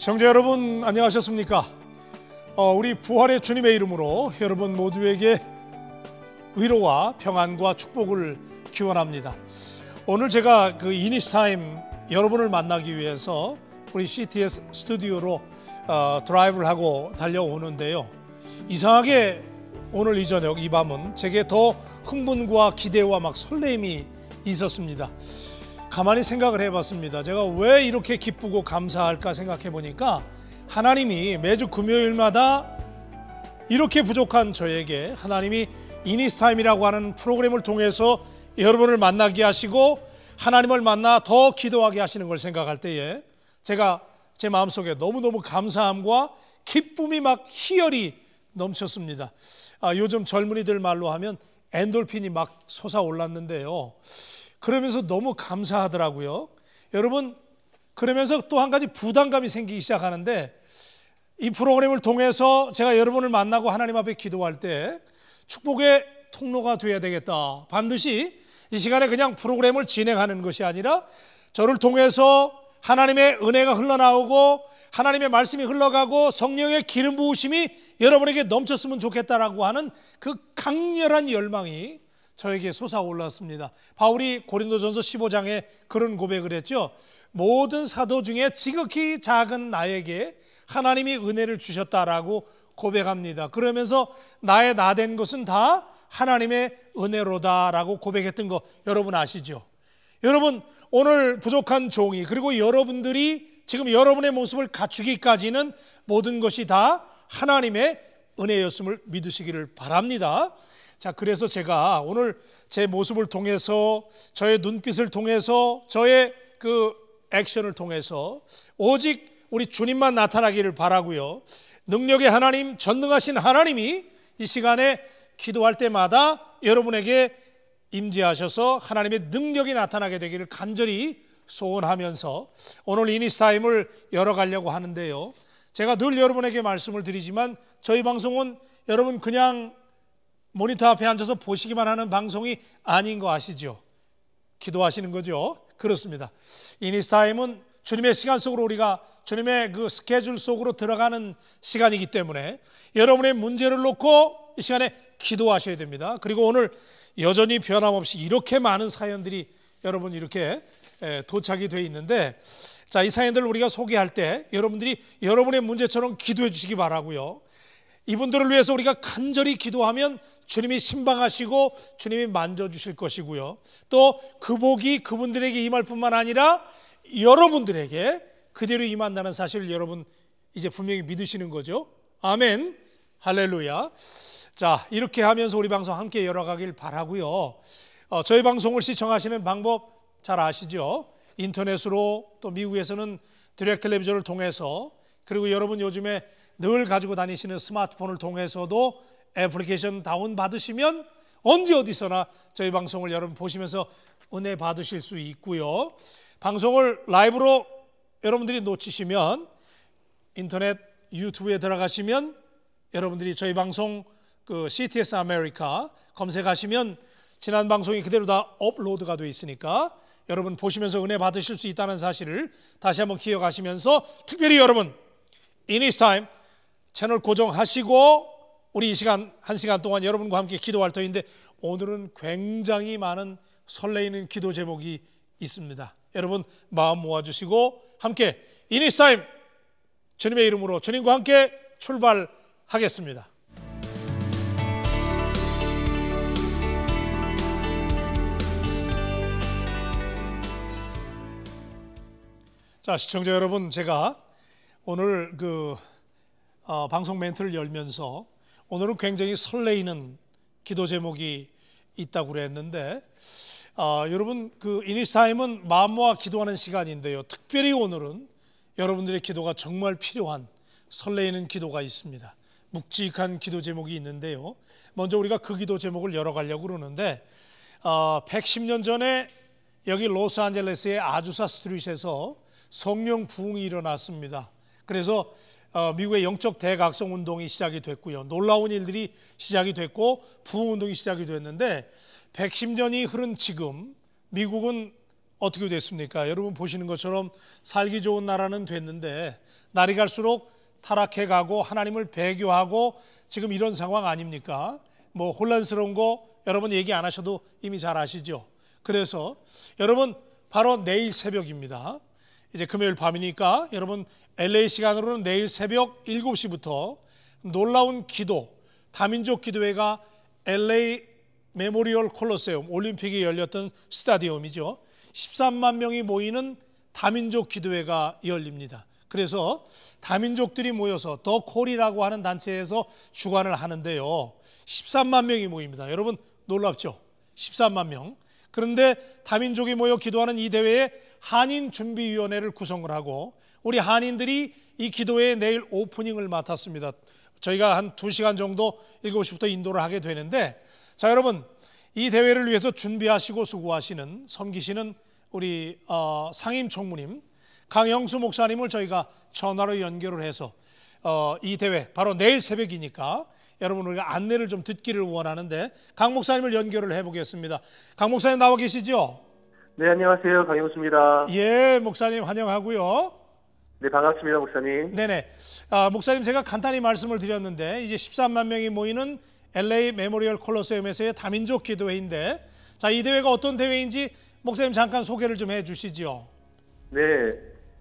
시청자 여러분 안녕하셨습니까? 우리 부활의 주님의 이름으로 여러분 모두에게 위로와 평안과 축복을 기원합니다. 오늘 제가 그 이니스타임 여러분을 만나기 위해서 우리 CTS 스튜디오로 드라이브를 하고 달려오는데요. 이상하게 오늘 이 저녁 이 밤은 제게 더 흥분과 기대와 막 설렘이 있었습니다. 가만히 생각을 해봤습니다. 제가 왜 이렇게 기쁘고 감사할까 생각해 보니까 하나님이 매주 금요일마다 이렇게 부족한 저에게 하나님이 이니스타임이라고 하는 프로그램을 통해서 여러분을 만나게 하시고 하나님을 만나 더 기도하게 하시는 걸 생각할 때에 제가 제 마음속에 너무너무 감사함과 기쁨이 막 희열이 넘쳤습니다. 요즘 젊은이들 말로 하면 엔돌핀이 막 솟아올랐는데요. 그러면서 너무 감사하더라고요. 여러분, 그러면서 또 한 가지 부담감이 생기기 시작하는데, 이 프로그램을 통해서 제가 여러분을 만나고 하나님 앞에 기도할 때 축복의 통로가 되어야 되겠다. 반드시 이 시간에 그냥 프로그램을 진행하는 것이 아니라 저를 통해서 하나님의 은혜가 흘러나오고 하나님의 말씀이 흘러가고 성령의 기름 부으심이 여러분에게 넘쳤으면 좋겠다라고 하는 그 강렬한 열망이 저에게 솟아올랐습니다. 바울이 고린도전서 15장에 그런 고백을 했죠. 모든 사도 중에 지극히 작은 나에게 하나님이 은혜를 주셨다라고 고백합니다. 그러면서 나의 나된 것은 다 하나님의 은혜로다라고 고백했던 거 여러분 아시죠? 여러분, 오늘 부족한 종이 그리고 여러분들이 지금 여러분의 모습을 갖추기까지는 모든 것이 다 하나님의 은혜였음을 믿으시기를 바랍니다. 자, 그래서 제가 오늘 제 모습을 통해서 저의 눈빛을 통해서 저의 그 액션을 통해서 오직 우리 주님만 나타나기를 바라고요. 능력의 하나님, 전능하신 하나님이 이 시간에 기도할 때마다 여러분에게 임재하셔서 하나님의 능력이 나타나게 되기를 간절히 소원하면서 오늘 이니스타임을 열어가려고 하는데요. 제가 늘 여러분에게 말씀을 드리지만 저희 방송은 여러분 그냥 모니터 앞에 앉아서 보시기만 하는 방송이 아닌 거 아시죠? 기도하시는 거죠? 그렇습니다. 이니스타임은 주님의 시간 속으로 우리가 주님의 그 스케줄 속으로 들어가는 시간이기 때문에 여러분의 문제를 놓고 이 시간에 기도하셔야 됩니다. 그리고 오늘 여전히 변함없이 이렇게 많은 사연들이 여러분 이렇게 도착이 되어 있는데, 자, 이 사연들을 우리가 소개할 때 여러분들이 여러분의 문제처럼 기도해 주시기 바라고요. 이분들을 위해서 우리가 간절히 기도하면 주님이 신방하시고 주님이 만져주실 것이고요. 또 그 복이 그분들에게 임할 뿐만 아니라 여러분들에게 그대로 임한다는 사실을 여러분 이제 분명히 믿으시는 거죠. 아멘, 할렐루야. 자, 이렇게 하면서 우리 방송 함께 열어가길 바라고요. 저희 방송을 시청하시는 방법 잘 아시죠? 인터넷으로, 또 미국에서는 디렉트 텔레비전을 통해서, 그리고 여러분 요즘에 늘 가지고 다니시는 스마트폰을 통해서도 애플리케이션 다운 받으시면 언제 어디서나 저희 방송을 여러분 보시면서 은혜 받으실 수 있고요. 방송을 라이브로 여러분들이 놓치시면 인터넷 유튜브에 들어가시면 여러분들이 저희 방송 그 CTS 아메리카 검색하시면 지난 방송이 그대로 다 업로드가 되어 있으니까 여러분 보시면서 은혜 받으실 수 있다는 사실을 다시 한번 기억하시면서, 특별히 여러분 이니스타임 채널 고정하시고 우리 이 시간 한 시간 동안 여러분과 함께 기도할 터인데, 오늘은 굉장히 많은 설레이는 기도 제목이 있습니다. 여러분 마음 모아주시고 함께 이니스타임 주님의 이름으로 주님과 함께 출발하겠습니다. 자, 시청자 여러분, 제가 오늘 방송 멘트를 열면서 오늘은 굉장히 설레이는 기도 제목이 있다고 그랬는데, 여러분 그 이니스타임은 마음 모아 기도하는 시간인데요. 특별히 오늘은 여러분들의 기도가 정말 필요한 설레이는 기도가 있습니다. 묵직한 기도 제목이 있는데요. 먼저 우리가 그 기도 제목을 열어가려고 그러는데, 110년 전에 여기 로스앤젤레스의 아주사 스트리트에서 성령 부흥이 일어났습니다. 그래서 미국의 영적 대각성 운동이 시작이 됐고요. 놀라운 일들이 시작이 됐고 부흥 운동이 시작이 됐는데, 110년이 흐른 지금 미국은 어떻게 됐습니까? 여러분 보시는 것처럼 살기 좋은 나라는 됐는데 날이 갈수록 타락해가고 하나님을 배교하고 지금 이런 상황 아닙니까? 뭐 혼란스러운 거 여러분 얘기 안 하셔도 이미 잘 아시죠? 그래서 여러분 바로 내일 새벽입니다. 이제 금요일 밤이니까 여러분 LA 시간으로는 내일 새벽 7시부터 놀라운 기도, 다민족 기도회가 LA 메모리얼 콜로세움 올림픽이 열렸던 스타디움이죠. 13만 명이 모이는 다민족 기도회가 열립니다. 그래서 다민족들이 모여서 더 콜이라고 하는 단체에서 주관을 하는데요. 13만 명이 모입니다. 여러분 놀랍죠? 13만 명. 그런데 다민족이 모여 기도하는 이 대회에 한인준비위원회를 구성을 하고 우리 한인들이 이 기도회에 내일 오프닝을 맡았습니다. 저희가 한 2시간 정도 7시부터 인도를 하게 되는데 자 여러분 이 대회를 위해서 준비하시고 수고하시는 섬기시는 우리 상임 총무님 강영수 목사님을 저희가 전화로 연결을 해서 이 대회 바로 내일 새벽이니까 여러분 우리가 안내를 좀 듣기를 원하는데 강 목사님을 연결을 해보겠습니다. 강 목사님 나와 계시죠? 네, 안녕하세요. 강영수입니다. 예, 목사님 환영하고요. 네, 반갑습니다, 목사님. 네네. 목사님 제가 간단히 말씀을 드렸는데 이제 13만 명이 모이는 LA 메모리얼 콜로세움에서의 다민족 기도회인데 자, 이 대회가 어떤 대회인지 목사님 잠깐 소개를 좀 해주시죠. 네,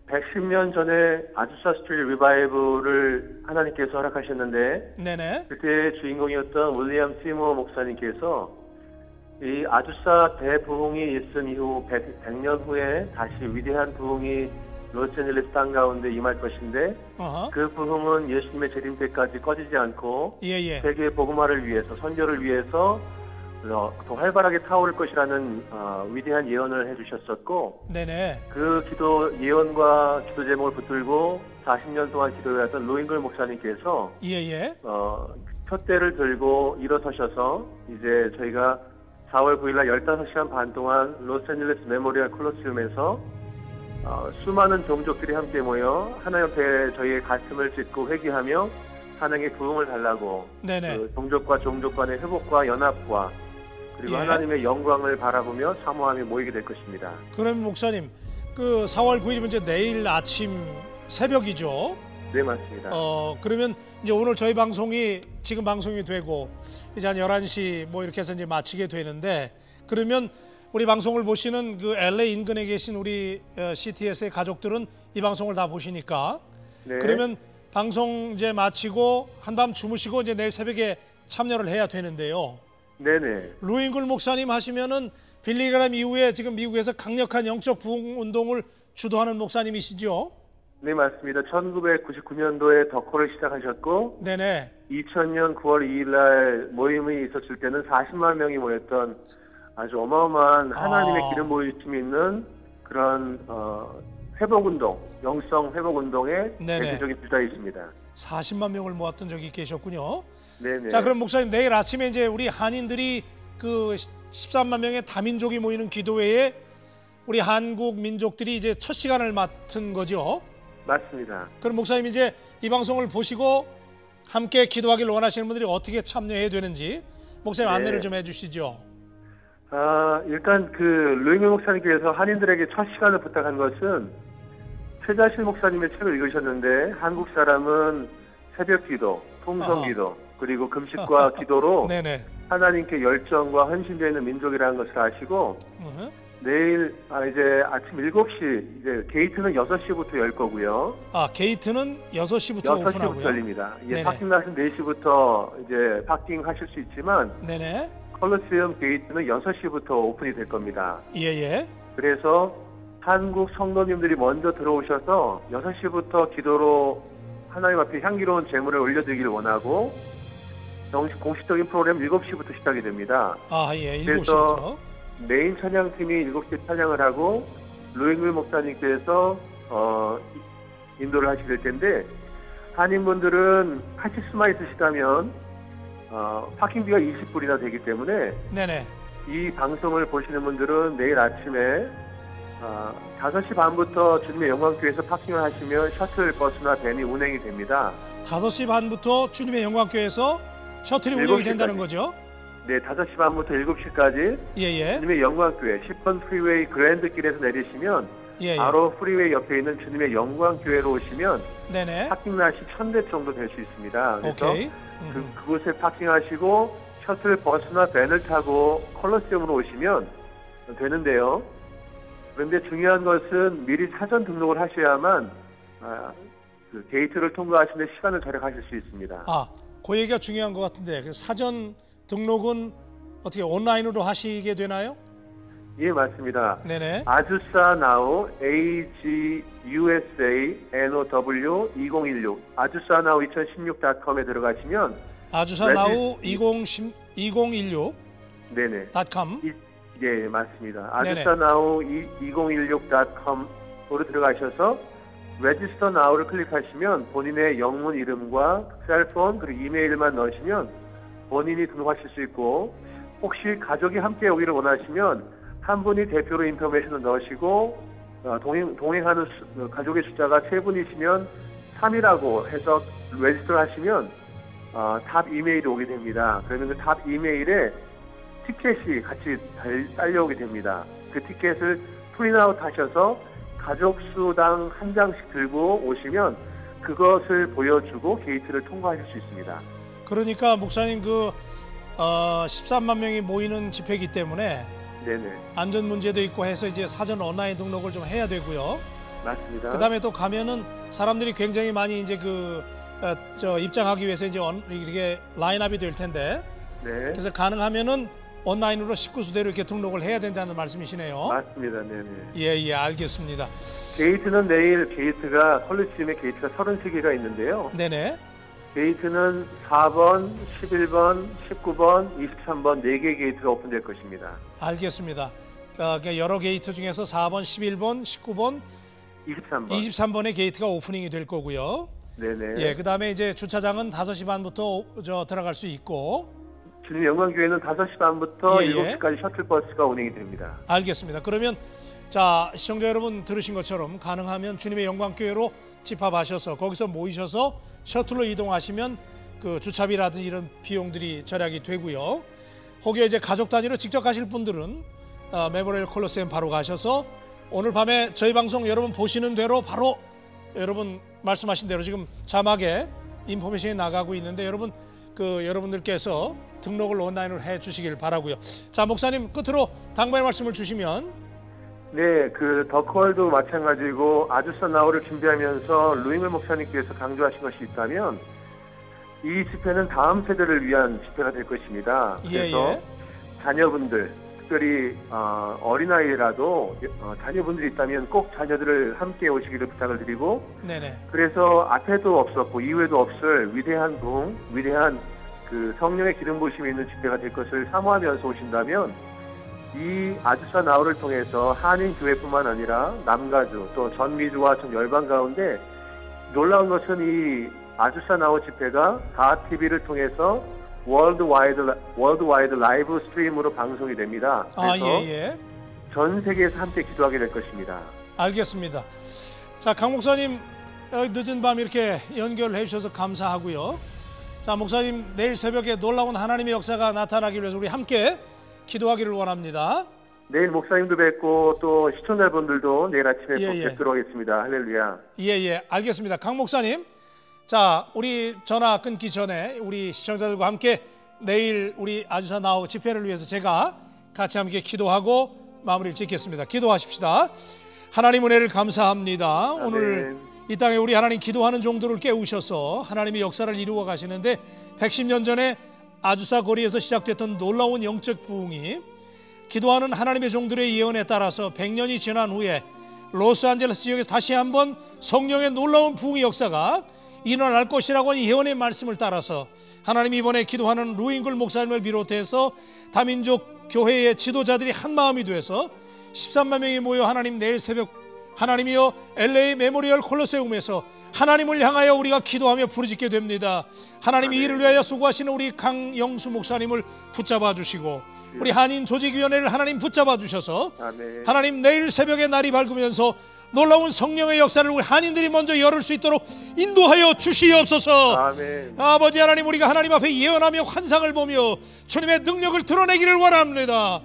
110년 전에 아주사 스트리트 리바이브를 하나님께서 허락하셨는데 네네. 그때 주인공이었던 윌리엄 시모 목사님께서 이 아주사 대부흥이 있은 이후 100년 후에 다시 위대한 부흥이 로스앤젤레스 땅 가운데 임할 것인데 그 부흥은 예수님의 재림 때까지 꺼지지 않고 세계 복음화를 위해서 선교를 위해서 더 활발하게 타오를 것이라는 위대한 예언을 해주셨었고 네네. 그 기도 예언과 기도 제목을 붙들고 40년 동안 기도해왔던 로잉글 목사님께서 푯대를 들고 일어서셔서 이제 저희가 4월 9일 날 15시간 반 동안 로스앤젤레스 메모리얼 콜로세움에서 수많은 종족들이 함께 모여 하나님 앞에 저희의 가슴을 찢고 회개하며 하나님의 부흥을 달라고 그 종족과 종족 간의 회복과 연합과 그리고 하나님의 영광을 바라보며 사모하며 모이게 될 것입니다. 그럼 목사님 그 4월 9일이면 이제 내일 아침 새벽이죠? 네, 맞습니다. 그러면 이제 오늘 저희 방송이 지금 방송이 되고 이제 한 11시 뭐 이렇게 해서 이제 마치게 되는데 그러면 우리 방송을 보시는 그 LA 인근에 계신 우리 CTS의 가족들은 이 방송을 다 보시니까 그러면 방송 이제 마치고 한밤 주무시고 이제 내일 새벽에 참여를 해야 되는데요. 네네. 루잉글 목사님 하시면은 빌리그람 이후에 지금 미국에서 강력한 영적 부흥 운동을 주도하는 목사님이시죠? 네, 맞습니다. 1999년도에 덕호를 시작하셨고, 네네. 2000년 9월 2일 날 모임이 있었을 때는 40만 명이 모였던 아주 어마어마한 하나님의 기름 부으심이 있는 그런 회복운동, 영성 회복운동의 대표적인 주자이십니다. 40만 명을 모았던 적이 계셨군요. 네네. 자, 그럼 목사님 내일 아침에 이제 우리 한인들이 그 13만 명의 다민족이 모이는 기도회에 우리 한국 민족들이 이제 첫 시간을 맡은 거죠? 맞습니다. 그럼 목사님 이제 이 방송을 보시고 함께 기도하기를 원하시는 분들이 어떻게 참여해야 되는지 목사님 안내를 좀 해주시죠. 일단 그 루잉글 목사님께서 한인들에게 첫 시간을 부탁한 것은 최자실 목사님의 책을 읽으셨는데 한국 사람은 새벽 기도, 통성 기도 그리고 금식과 기도로 하나님께 열정과 헌신되어 있는 민족이라는 것을 아시고 내일 이제 아침 7시 이제 게이트는 6시부터 열 거고요. 게이트는 6시부터 오픈하고요. 열립니다. 파킹plat은 4시부터 이제 파킹하실 수 있지만 콜로세움 게이트는 6시부터 오픈이 될 겁니다. 그래서 한국 성도님들이 먼저 들어오셔서 6시부터 기도로 하나님 앞에 향기로운 제물을 올려드리기를 원하고 공식적인 프로그램 7시부터 시작이 됩니다. 7시부터. 그래서 메인 찬양팀이 7시에 찬양을 하고 루잉글 목사님께서 인도를 하시게 될 텐데 한인분들은 하실 수만 있으시다면 파킹비가 20불이나 되기 때문에 이 방송을 보시는 분들은 내일 아침에 5시 반부터 주님의 영광교회에서 파킹을 하시면 셔틀 버스나 밴이 운행이 됩니다. 5시 반부터 주님의 영광교회에서 셔틀이 운영이 된다는 거죠? 네, 5시 반부터 7시까지 주님의 영광교회 10번 프리웨이 그랜드 길에서 내리시면 바로 프리웨이 옆에 있는 주님의 영광교회로 오시면 네네. 파킹 낫이 1000대 정도 될 수 있습니다. 그래서 오케이. 그곳에 파킹하시고 셔틀 버스나 밴을 타고 콜로세움으로 오시면 되는데요. 그런데 중요한 것은 미리 사전 등록을 하셔야만 그 게이트를 통과하시는 데 시간을 절약하실 수 있습니다. 그 얘기가 중요한 것 같은데 그 사전 등록은 어떻게 온라인으로 하시게 되나요? 예, 맞습니다. 네네. 아주사 나우 AGUSA NOW 2016 아주사 나우 2016.com에 들어가시면 아주사 나우 2016 네네. .com. 예, 맞습니다. 아주사 나우 2016.com으로 들어가셔서 레지스터 나우를 클릭하시면 본인의 영문 이름과 셀폰 그리고 이메일만 넣으시면 본인이 등록하실 수 있고, 혹시 가족이 함께 오기를 원하시면 한 분이 대표로 인포메이션을 넣으시고 동행하는 가족의 숫자가 3분이시면 3이라고 해서 레지스터를 하시면 탑 이메일이 오게 됩니다. 그러면 그 탑 이메일에 티켓이 같이 딸려오게 됩니다. 그 티켓을 프린트아웃 하셔서 가족 수당 한 장씩 들고 오시면 그것을 보여주고 게이트를 통과하실 수 있습니다. 그러니까 목사님 13만 명이 모이는 집회이기 때문에 네네. 안전 문제도 있고 해서 이제 사전 온라인 등록을 좀 해야 되고요. 맞습니다. 그다음에 또 가면은 사람들이 굉장히 많이 이제 입장하기 위해서 이제 이렇게 라인업이 될 텐데. 네. 그래서 가능하면은 온라인으로 식구 수대로 이렇게 등록을 해야 된다는 말씀이시네요. 맞습니다. 네네. 예, 알겠습니다. 게이트는 내일 콜리시움의 게이트가 33개가 있는데요. 네네. 게이트는 4번, 11번, 19번, 23번 4개 게이트가 오픈될 것입니다. 알겠습니다. 여러 게이트 중에서 4번, 11번, 19번, 23번의 게이트가 오프닝이 될 거고요. 네네. 예, 그다음에 이제 주차장은 5시 반부터 들어갈 수 있고. 주님 영광교회는 5시 반부터 7시까지 셔틀버스가 운행이 됩니다. 알겠습니다. 그러면 자, 시청자 여러분 들으신 것처럼 가능하면 주님의 영광교회로 집합하셔서 거기서 모이셔서 셔틀로 이동하시면 그 주차비라든지 이런 비용들이 절약이 되고요. 혹여 이제 가족 단위로 직접 가실 분들은 메모리얼 콜로세움 바로 가셔서 오늘 밤에 저희 방송 여러분 보시는 대로 바로 여러분 말씀하신 대로 지금 자막에 인포메이션이 나가고 있는데 여러분들께서 등록을 온라인으로 해 주시길 바라고요. 자, 목사님 끝으로 당부의 말씀을 주시면. 네, 더콜도 마찬가지고 아주사 나우를 준비하면서 루잉글 목사님께서 강조하신 것이 있다면 이 집회는 다음 세대를 위한 집회가 될 것입니다. 그래서 자녀분들, 특별히 어린아이라도 자녀분들이 있다면 꼭 자녀들을 함께 오시기를 부탁을 드리고, 네네. 그래서 앞에도 없었고 이후에도 없을 위대한 위대한 그 성령의 기름 부으심이 있는 집회가 될 것을 사모하면서 오신다면 이 아주사 나우를 통해서 한인 교회뿐만 아니라 남가주 또 전미주와 전 열방 가운데 놀라운 것은 이 아주사 나우 집회가 가TV를 통해서 월드와이드 라이브 스트림으로 방송이 됩니다. 그래서 전 세계에서 함께 기도하게 될 것입니다. 알겠습니다. 자, 강 목사님 늦은 밤 이렇게 연결해 주셔서 감사하고요. 자, 목사님 내일 새벽에 놀라운 하나님의 역사가 나타나기 위해서 우리 함께 기도하기를 원합니다. 내일 목사님도 뵙고 또 시청자분들도 내일 아침에 뵙도록 하겠습니다. 할렐루야. 알겠습니다. 강 목사님, 자, 우리 전화 끊기 전에 우리 시청자들과 함께 내일 우리 아주사 나우 집회를 위해서 제가 같이 함께 기도하고 마무리를 짓겠습니다. 기도하십시다. 하나님 은혜를 감사합니다. 아멘. 오늘 이 땅에 우리 하나님 기도하는 종들을 깨우셔서 하나님의 역사를 이루어 가시는데 110년 전에 아주사 거리에서 시작됐던 놀라운 영적 부흥이 기도하는 하나님의 종들의 예언에 따라서 100년이 지난 후에 로스안젤레스 지역에서 다시 한번 성령의 놀라운 부흥의 역사가 일어날 것이라고 하는 예언의 말씀을 따라서 하나님이 이번에 기도하는 루잉글 목사님을 비롯해서 다민족 교회의 지도자들이 한마음이 돼서 13만 명이 모여 하나님 내일 새벽 하나님이여 LA 메모리얼 콜로세움에서 하나님을 향하여 우리가 기도하며 부르짖게 됩니다. 하나님 이 일을 위하여 수고하시는 우리 강영수 목사님을 붙잡아 주시고 우리 한인 조직위원회를 하나님 붙잡아 주셔서 하나님 내일 새벽에 날이 밝으면서 놀라운 성령의 역사를 우리 한인들이 먼저 열을 수 있도록 인도하여 주시옵소서. 아멘. 아버지 하나님, 우리가 하나님 앞에 예언하며 환상을 보며 주님의 능력을 드러내기를 원합니다.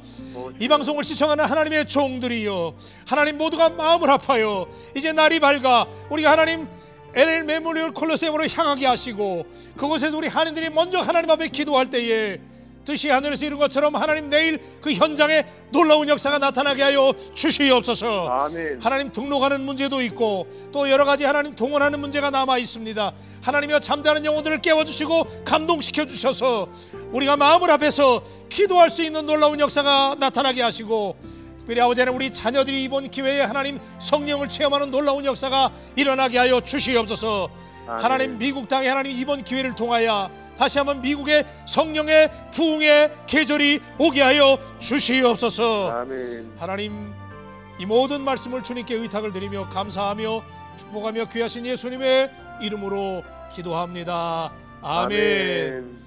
이 방송을 시청하는 하나님의 종들이여, 하나님 모두가 마음을 아파요. 이제 날이 밝아 우리가 하나님 LA 메모리얼 콜로세움으로 향하게 하시고 그곳에서 우리 한인들이 먼저 하나님 앞에 기도할 때에 뜻이 하늘에서 이룬 것처럼 하나님 내일 그 현장에 놀라운 역사가 나타나게 하여 주시옵소서. 아멘. 하나님 등록하는 문제도 있고 또 여러 가지 하나님 동원하는 문제가 남아 있습니다. 하나님이여 잠자는 영혼들을 깨워주시고 감동시켜 주셔서 우리가 마음을 합해서 기도할 수 있는 놀라운 역사가 나타나게 하시고 특별히 아버지 하나님 우리 자녀들이 이번 기회에 하나님 성령을 체험하는 놀라운 역사가 일어나게 하여 주시옵소서. 아멘. 하나님 미국 땅에 하나님 이번 기회를 통하여 다시 한번 미국의 성령의 부흥의 계절이 오게 하여 주시옵소서. 아멘. 하나님 이 모든 말씀을 주님께 의탁을 드리며 감사하며 축복하며 귀하신 예수님의 이름으로 기도합니다. 아멘. 아멘.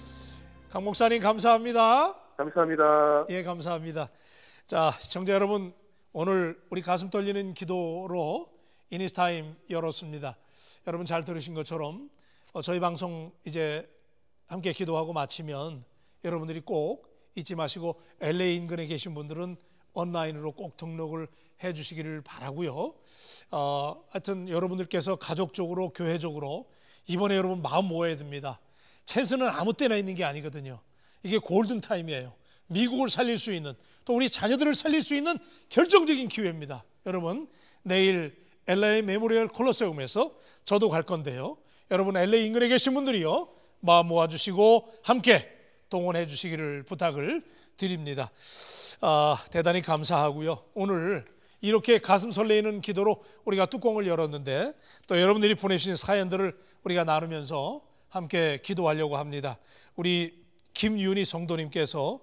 강 목사님 감사합니다. 감사합니다. 예, 감사합니다. 자, 시청자 여러분, 오늘 우리 가슴 떨리는 기도로 이니스타임 열었습니다. 여러분 잘 들으신 것처럼 저희 방송 이제 함께 기도하고 마치면 여러분들이 꼭 잊지 마시고 LA 인근에 계신 분들은 온라인으로 꼭 등록을 해 주시기를 바라고요. 하여튼 여러분들께서 가족적으로 교회적으로 이번에 여러분 마음 모아야 됩니다. 찬스는 아무 때나 있는 게 아니거든요. 이게 골든 타임이에요. 미국을 살릴 수 있는 또 우리 자녀들을 살릴 수 있는 결정적인 기회입니다. 여러분 내일 LA 메모리얼 콜로세움에서 저도 갈 건데요. 여러분 LA 인근에 계신 분들이요 마음 모아주시고 함께 동원해 주시기를 부탁을 드립니다. 대단히 감사하고요. 오늘 이렇게 가슴 설레이는 기도로 우리가 뚜껑을 열었는데 또 여러분들이 보내주신 사연들을 우리가 나누면서 함께 기도하려고 합니다. 우리 김윤희 성도님께서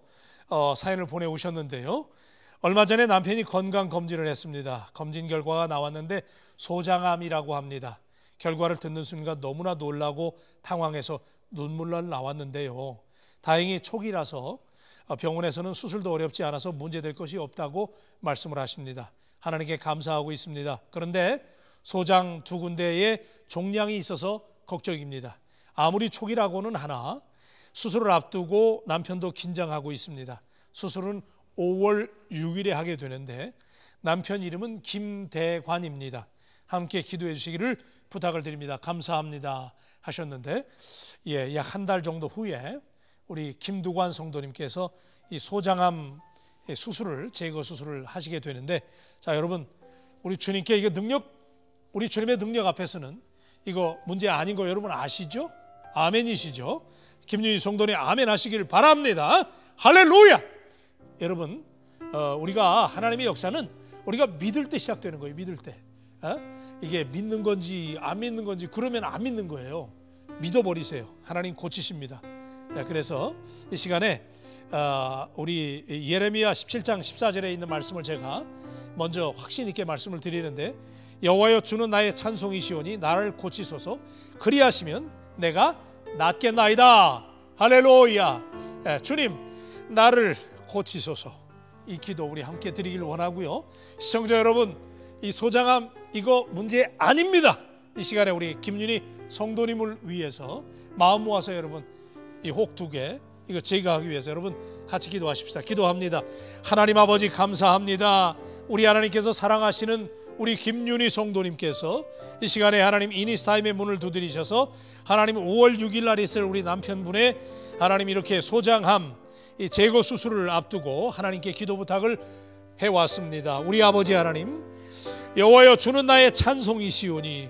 사연을 보내오셨는데요. 얼마 전에 남편이 건강검진을 했습니다. 검진 결과가 나왔는데 소장암이라고 합니다. 결과를 듣는 순간 너무나 놀라고 당황해서 눈물날 나왔는데요. 다행히 초기라서 병원에서는 수술도 어렵지 않아서 문제될 것이 없다고 말씀을 하십니다. 하나님께 감사하고 있습니다. 그런데 소장 2군데에 종양이 있어서 걱정입니다. 아무리 초기라고는 하나 수술을 앞두고 남편도 긴장하고 있습니다. 수술은 5월 6일에 하게 되는데 남편 이름은 김대관입니다. 함께 기도해 주시기를 부탁을 드립니다. 감사합니다 하셨는데 약 한 달 정도 후에 우리 김두관 성도님께서 이 소장암 수술을 제거 수술을 하시게 되는데 자 여러분 우리 주님께 이거 우리 주님의 능력 앞에서는 이거 문제 아닌 거 여러분 아시죠? 아멘이시죠? 김윤희 성도님 아멘 하시길 바랍니다. 할렐루야. 여러분 우리가 하나님의 역사는 우리가 믿을 때 시작되는 거예요. 믿을 때 이게 믿는 건지 안 믿는 건지 그러면 안 믿는 거예요. 믿어버리세요. 하나님 고치십니다. 그래서 이 시간에 우리 예레미야 17장 14절에 있는 말씀을 제가 먼저 확신 있게 말씀을 드리는데 여호와여 주는 나의 찬송이시오니 나를 고치소서 그리하시면 내가 낫겠나이다. 할렐루야. 주님 나를 고치소서. 이 기도 우리 함께 드리길 원하고요. 시청자 여러분 이 소장암 이거 문제 아닙니다. 이 시간에 우리 김윤희 성도님을 위해서 마음 모아서 여러분 이 혹 2개 이거 제거하기 위해서 여러분 같이 기도하십시다. 기도합니다. 하나님 아버지 감사합니다. 우리 하나님께서 사랑하시는 우리 김윤희 성도님께서 이 시간에 하나님 이니스타임의 문을 두드리셔서 하나님 5월 6일 날 있을 우리 남편분의 하나님 이렇게 소장암 이 제거 수술을 앞두고 하나님께 기도 부탁을 해왔습니다. 우리 아버지 하나님 여호와여 주는 나의 찬송이시오니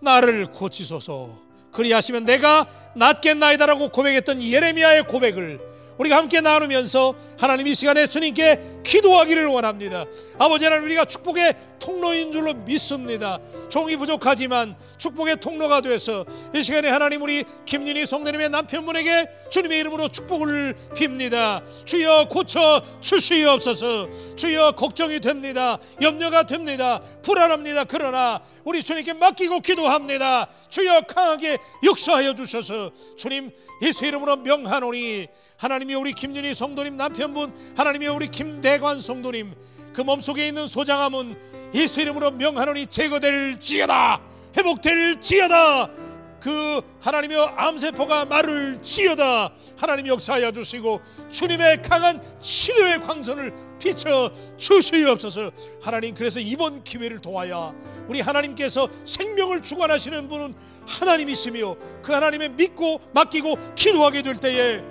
나를 고치소서 그리하시면 내가 낫겠나이다라고 고백했던 예레미야의 고백을 우리가 함께 나누면서 하나님 이 시간에 주님께 기도하기를 원합니다. 아버지 하나님, 우리가 축복의 통로인 줄로 믿습니다. 종이 부족하지만 축복의 통로가 돼서 이 시간에 하나님, 우리 김윤희 성도님의 남편분에게 주님의 이름으로 축복을 빕니다. 주여 고쳐 주시옵소서. 주여 걱정이 됩니다. 염려가 됩니다. 불안합니다. 그러나 우리 주님께 맡기고 기도합니다. 주여 강하게 역사하여 주셔서 주님 예수 이름으로 명하노니, 하나님이 우리 김윤희 성도님 남편분, 하나님이 우리 김대관 성도님 그 몸속에 있는 소장함은 예수 이름으로 명하노니 제거될지어다, 회복될지어다. 그 하나님의 암세포가 마를지어다. 하나님 역사하여 주시고 주님의 강한 치료의 광선을 비춰 주시옵소서. 하나님, 그래서 이번 기회를 통하여 우리 하나님께서 생명을 주관하시는 분은 하나님이시며 그 하나님의 믿고 맡기고 기도하게 될 때에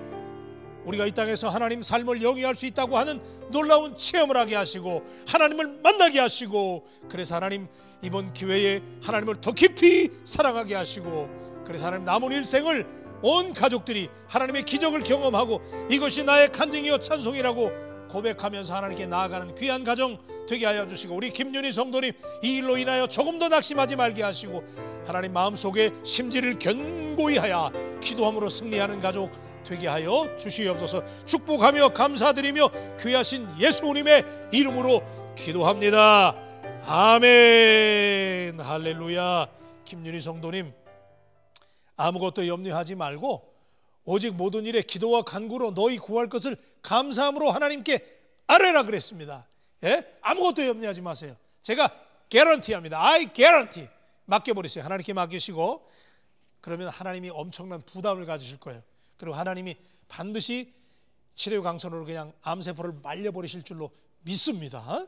우리가 이 땅에서 하나님 삶을 영위할 수 있다고 하는 놀라운 체험을 하게 하시고 하나님을 만나게 하시고, 그래서 하나님 이번 기회에 하나님을 더 깊이 사랑하게 하시고, 그래서 하나님 남은 일생을 온 가족들이 하나님의 기적을 경험하고 이것이 나의 간증이요 찬송이라고 고백하면서 하나님께 나아가는 귀한 가정 되게 하여 주시고, 우리 김윤희 성도님 이 일로 인하여 조금 더 낙심하지 말게 하시고 하나님 마음속에 심지를 견고히 하여 기도함으로 승리하는 가족 되게 하여 주시옵소서. 축복하며 감사드리며 귀하신 예수님의 이름으로 기도합니다. 아멘. 할렐루야. 김윤희 성도님, 아무것도 염려하지 말고 오직 모든 일에 기도와 간구로 너희 구할 것을 감사함으로 하나님께 아뢰라 그랬습니다. 예? 아무것도 염려하지 마세요. 제가 개런티합니다. I guarantee. 맡겨버리세요. 하나님께 맡기시고, 그러면 하나님이 엄청난 부담을 가지실 거예요. 그리고 하나님이 반드시 치료 강선으로 그냥 암세포를 말려버리실 줄로 믿습니다.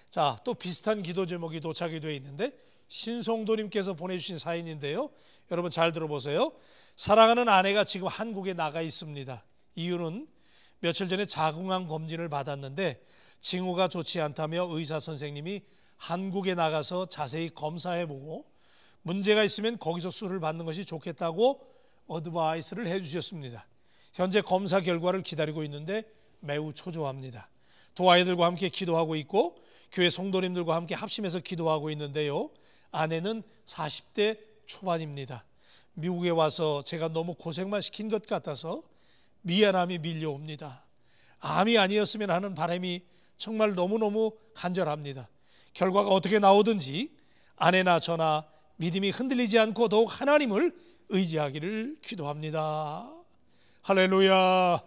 자, 또 비슷한 기도 제목이 도착이 되어 있는데 신성도님께서 보내주신 사연인데요, 여러분 잘 들어보세요. 사랑하는 아내가 지금 한국에 나가 있습니다. 이유는 며칠 전에 자궁암 검진을 받았는데 징후가 좋지 않다며 의사 선생님이 한국에 나가서 자세히 검사해보고 문제가 있으면 거기서 수술을 받는 것이 좋겠다고 어드바이스를 해주셨습니다. 현재 검사 결과를 기다리고 있는데 매우 초조합니다. 두 아이들과 함께 기도하고 있고 교회 성도님들과 함께 합심해서 기도하고 있는데요, 아내는 40대 초반입니다. 미국에 와서 제가 너무 고생만 시킨 것 같아서 미안함이 밀려옵니다. 암이 아니었으면 하는 바람이 정말 너무너무 간절합니다. 결과가 어떻게 나오든지 아내나 저나 믿음이 흔들리지 않고 더욱 하나님을 의지하기를 기도합니다. 할렐루야.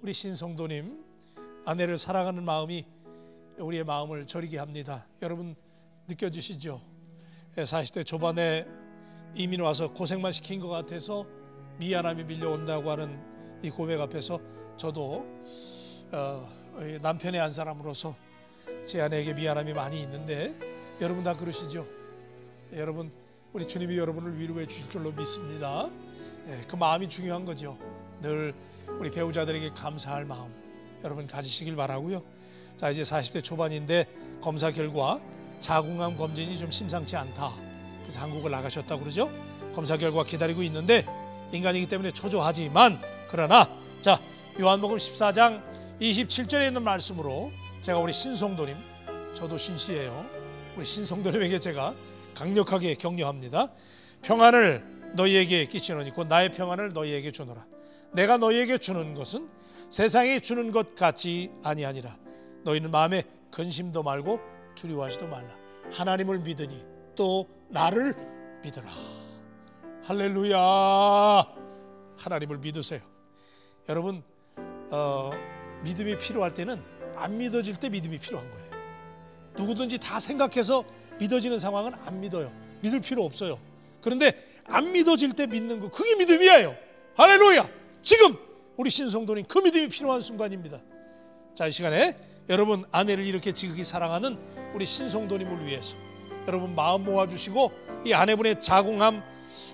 우리 신성도님, 아내를 사랑하는 마음이 우리의 마음을 저리게 합니다. 여러분 느껴지시죠? 40대 초반에 이민 와서 고생만 시킨 것 같아서 미안함이 밀려온다고 하는 이 고백 앞에서 저도 남편의 한 사람으로서 제 아내에게 미안함이 많이 있는데, 여러분 다 그러시죠? 여러분, 우리 주님이 여러분을 위로해 주실 줄로 믿습니다. 그 마음이 중요한 거죠. 늘 우리 배우자들에게 감사할 마음 여러분 가지시길 바라고요. 자, 이제 40대 초반인데 검사 결과 자궁암 검진이 좀 심상치 않다. 그래서 한국을 나가셨다고 그러죠. 검사 결과 기다리고 있는데 인간이기 때문에 초조하지만, 그러나 자, 요한복음 14장 27절에 있는 말씀으로 제가 우리 신성도님, 저도 신씨예요, 우리 신성도님에게 제가 강력하게 격려합니다. 평안을 너희에게 끼치노니 곧 나의 평안을 너희에게 주노라. 내가 너희에게 주는 것은 세상에 주는 것 같지 아니하니라. 너희는 마음에 근심도 말고 두려워하지도 말라. 하나님을 믿으니 또 나를 믿으라. 할렐루야. 하나님을 믿으세요. 여러분, 믿음이 필요할 때는 안 믿어질 때 믿음이 필요한 거예요. 누구든지 다 생각해서 믿어지는 상황은 안 믿어요. 믿을 필요 없어요. 그런데 안 믿어질 때 믿는 거, 그게 믿음이에요. 할렐루야. 지금 우리 신성도님 그 믿음이 필요한 순간입니다. 자, 이 시간에 여러분 아내를 이렇게 지극히 사랑하는 우리 신성도님을 위해서 여러분 마음 모아주시고, 이 아내분의 자궁암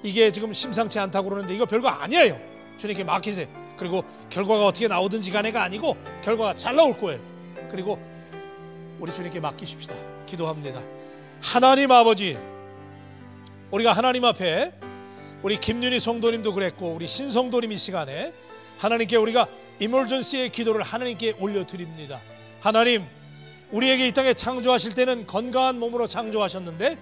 이게 지금 심상치 않다고 그러는데 이거 별거 아니에요. 주님께 맡기세요. 그리고 결과가 어떻게 나오든지 간에가 아니고 결과가 잘 나올 거예요. 그리고 우리 주님께 맡기십시다. 기도합니다. 하나님 아버지, 우리가 하나님 앞에 우리 김윤희 성도님도 그랬고 우리 신성도님 이 시간에 하나님께 우리가 이멀전시의 기도를 하나님께 올려드립니다. 하나님, 우리에게 이 땅에 창조하실 때는 건강한 몸으로 창조하셨는데,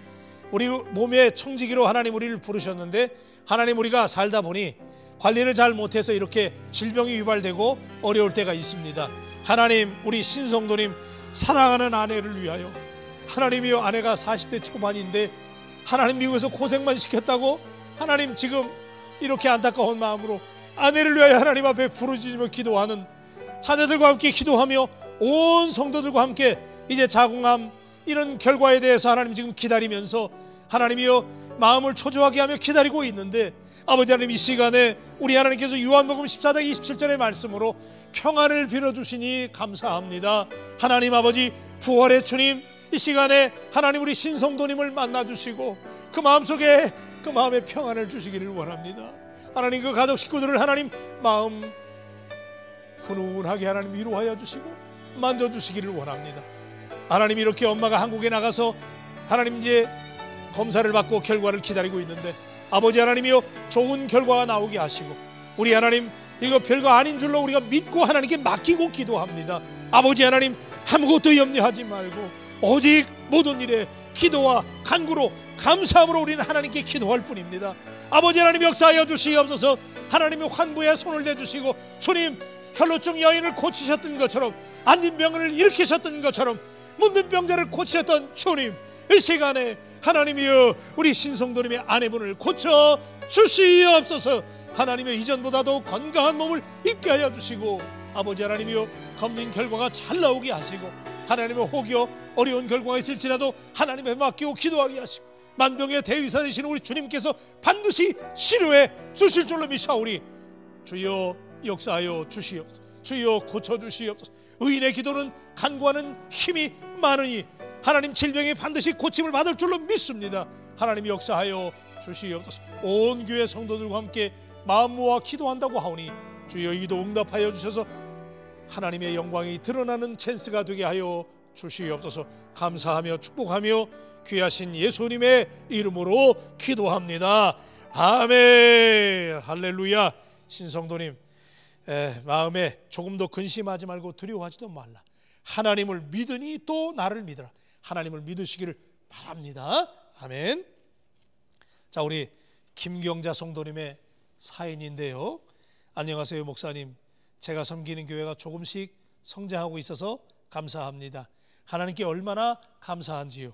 우리 몸의 청지기로 하나님 우리를 부르셨는데, 하나님 우리가 살다 보니 관리를 잘 못해서 이렇게 질병이 유발되고 어려울 때가 있습니다. 하나님, 우리 신성도님 사랑하는 아내를 위하여, 하나님이여, 아내가 40대 초반인데 하나님 미국에서 고생만 시켰다고 하나님 지금 이렇게 안타까운 마음으로 아내를 위하여 하나님 앞에 부르짖으며 기도하는 자녀들과 함께 기도하며 온 성도들과 함께 이제 자궁암 이런 결과에 대해서 하나님 지금 기다리면서 하나님이여 마음을 초조하게 하며 기다리고 있는데, 아버지 하나님, 이 시간에 우리 하나님께서 요한복음 14장 27절의 말씀으로 평안을 빌어주시니 감사합니다. 하나님 아버지, 부활의 주님, 이 시간에 하나님 우리 신성도님을 만나주시고 그 마음속에 그 마음의 평안을 주시기를 원합니다. 하나님, 그 가족 식구들을 하나님 마음 훈훈하게 하나님 위로하여 주시고 만져주시기를 원합니다. 하나님, 이렇게 엄마가 한국에 나가서 하나님 이제 검사를 받고 결과를 기다리고 있는데, 아버지 하나님이여, 좋은 결과가 나오게 하시고, 우리 하나님 이거 별거 아닌 줄로 우리가 믿고 하나님께 맡기고 기도합니다. 아버지 하나님, 아무것도 염려하지 말고 오직 모든 일에 기도와 간구로 감사함으로 우리는 하나님께 기도할 뿐입니다. 아버지 하나님, 역사하여 주시옵소서. 하나님의 환부에 손을 대주시고, 주님, 혈루증 여인을 고치셨던 것처럼, 앉은 병을 일으키셨던 것처럼, 문든 병자를 고치셨던 주님, 이 시간에 하나님이여, 우리 신성도님의 아내분을 고쳐 주시옵소서. 하나님의 이전보다도 건강한 몸을 입게 하여 주시고, 아버지 하나님이여, 검진 결과가 잘 나오게 하시고, 하나님의 혹여 어려운 결과가 있을지라도 하나님에 맡기고 기도하게 하시고, 만병의 대의사 되시는 우리 주님께서 반드시 치료해 주실 줄로 믿사오니, 주여 역사하여 주시옵소서. 주여 고쳐 주시옵소서. 의인의 기도는 간구하는 힘이 많으니 하나님, 질병이 반드시 고침을 받을 줄로 믿습니다. 하나님 역사하여 주시옵소서. 온 교회 성도들과 함께 마음 모아 기도한다고 하오니 주여 이 기도 응답하여 주셔서 하나님의 영광이 드러나는 찬스가 되게 하여 주시옵소서. 감사하며 축복하며 귀하신 예수님의 이름으로 기도합니다. 아멘. 할렐루야. 신성도님, 마음에 조금도 근심하지 말고 두려워하지도 말라. 하나님을 믿으니 또 나를 믿으라. 하나님을 믿으시기를 바랍니다. 아멘. 자, 우리 김경자 성도님의 사연인데요. 안녕하세요 목사님, 제가 섬기는 교회가 조금씩 성장하고 있어서 감사합니다. 하나님께 얼마나 감사한지요.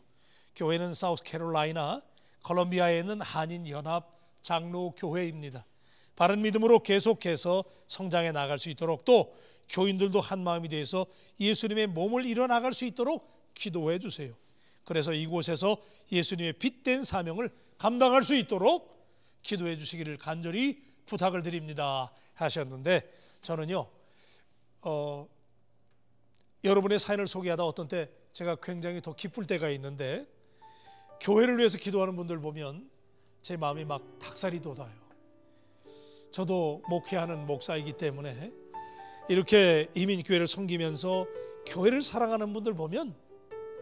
교회는 사우스캐롤라이나 콜롬비아에 있는 한인연합 장로교회입니다. 바른 믿음으로 계속해서 성장해 나갈 수 있도록, 또 교인들도 한 마음이 돼서 예수님의 몸을 이뤄나갈 수 있도록 기도해 주세요. 그래서 이곳에서 예수님의 빛된 사명을 감당할 수 있도록 기도해 주시기를 간절히 부탁을 드립니다 하셨는데, 저는요 여러분의 사연을 소개하다 어떤 때 제가 굉장히 더 기쁠 때가 있는데, 교회를 위해서 기도하는 분들 보면 제 마음이 막 닭살이 돋아요. 저도 목회하는 목사이기 때문에 이렇게 이민교회를 섬기면서 교회를 사랑하는 분들 보면